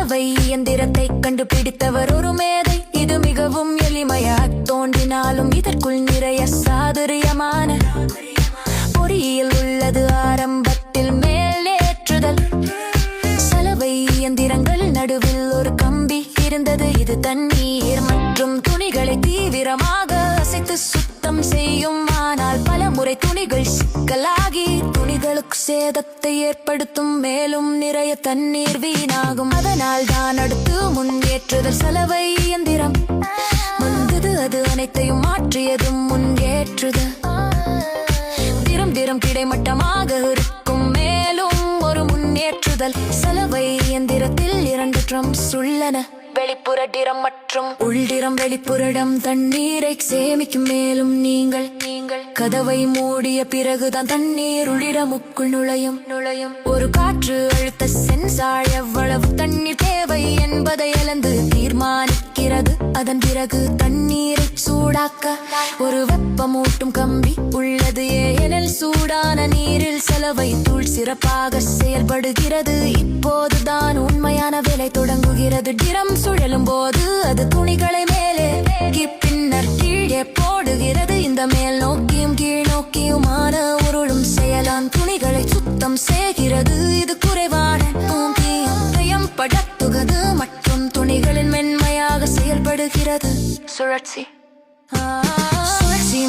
சலவை இயந்திரத்தை கண்டுபிடித்தவர் ஒரு மேதை. இது மிகவும் எளிமையாக தோன்றினாலும் இதற்குள் நிறைய சாதுரியமான பொறியியல் உள்ளது. ஆரம்பத்தில் மேலேற்றுதல் சலவை இயந்திரங்கள் நடுவில் ஒரு கம்பி இருந்தது. இது தண்ணீர் மற்றும் துணிகளை தீவிரமாக அசைத்து சுத்தம் செய்யும். ஆனால் பல முறை துணிகள் சிக்கலாகி துணிகளுக்கு சேதத்தை ஏற்படுத்தும். மேலும் நிறைய தண்ணீர் வீணாகும். அதனால் தான் அடுத்து முன்னேற்றுதல் சலவை இயந்திரம் வந்தது. அது அனைத்தையும் மாற்றியது முன்னேற்றுதல். தினம் கிடைமட்டமாக இருக்கும். மேலும் ஒரு முன்னேற்றுதல் சலவை இயந்திரத்தில் 2 ட்ரம்ஸ் உள்ளன. வெளிப்புற டிரம் மற்றும் உள்டிரம். வெளிப்புறம் தண்ணீரை சேமிக்கும். மேலும் நீங்கள் கதவை மூடிய பிறகுதான் தண்ணீர் உள்டிரமுக்குள் நுழையும். ஒரு காற்று அழுத்த சென்சார் எவ்வளவு தண்ணீர் தேவை என்பதை அளந்து தீர்மானிக்கிறது. அதன் பிறகு தண்ணீரை சூடாக்க ஒரு வெப்பமூட்டும் கம்பி உள்ளது. ஏனெனில் சூடான நீரில் சலவை தூள் சிறப்பாக செயல்படுகிறது. இப்போதுதான் உண்மையான வேலை தொடங்குகிறது. டிரம் சுழலும் போது அது துணிகளை மேலே பின்னர் கீழே போடுகிறது. இந்த மேல் நோக்கியும் கீழ் நோக்கியுமான உருளும் செயலான் துணிகளை சுத்தம் செய்கிறது. இது குறைவான தூக்கியம் படுத்துகிறது மற்றும் துணிகளின் மென்மையாக செயல்படுகிறது. சுழற்சி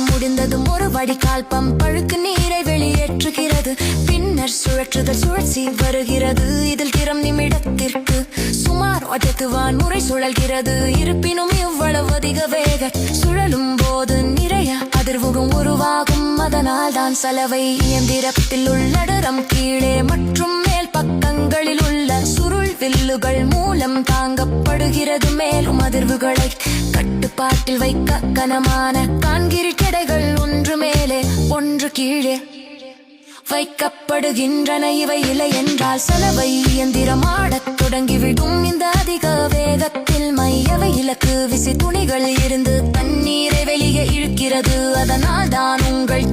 முடிந்ததும் ஒரு வடிகால் பம்ப் அழுக்கு நீரை வெளியேற்றுகிறது. பின்னர் சுழற்சி வருகிறது. இதில் டிரம் நிமிடத்திற்கு சுமார் 10 முறை சுழல்கிறது. இருப்பினும் இவ்வளவு அதிக வேக சுழலும் போது நிறைய அதிர்வுகள் உருவாகும். அதனால் தான் சலவை இயந்திரத்தில் உள்ள டிரம் கீழே மற்றும் மேல் பக்கங்களில் உள்ள சுருள் வில்லுகள் மூலம் தாங்கப்படுகிறது. மேலும் அதிர்வுகளை கட்டுப்பாட்டில் வைக்க கனமான கான்கிரீட் எடைகள் ஒன்று மேலே ஒன்று கீழே வைக்கப்படுகின்றன. இவை இல்லை என்றால் சலவை இயந்திரம் ஆடத் தொடங்கிவிடும். இந்த அதிக வேகத்தில் மையவை இலக்கு விசி துணிகள் இருந்து தண்ணீரை வெளியே இழுக்கிறது. அதனால் தான் உங்கள்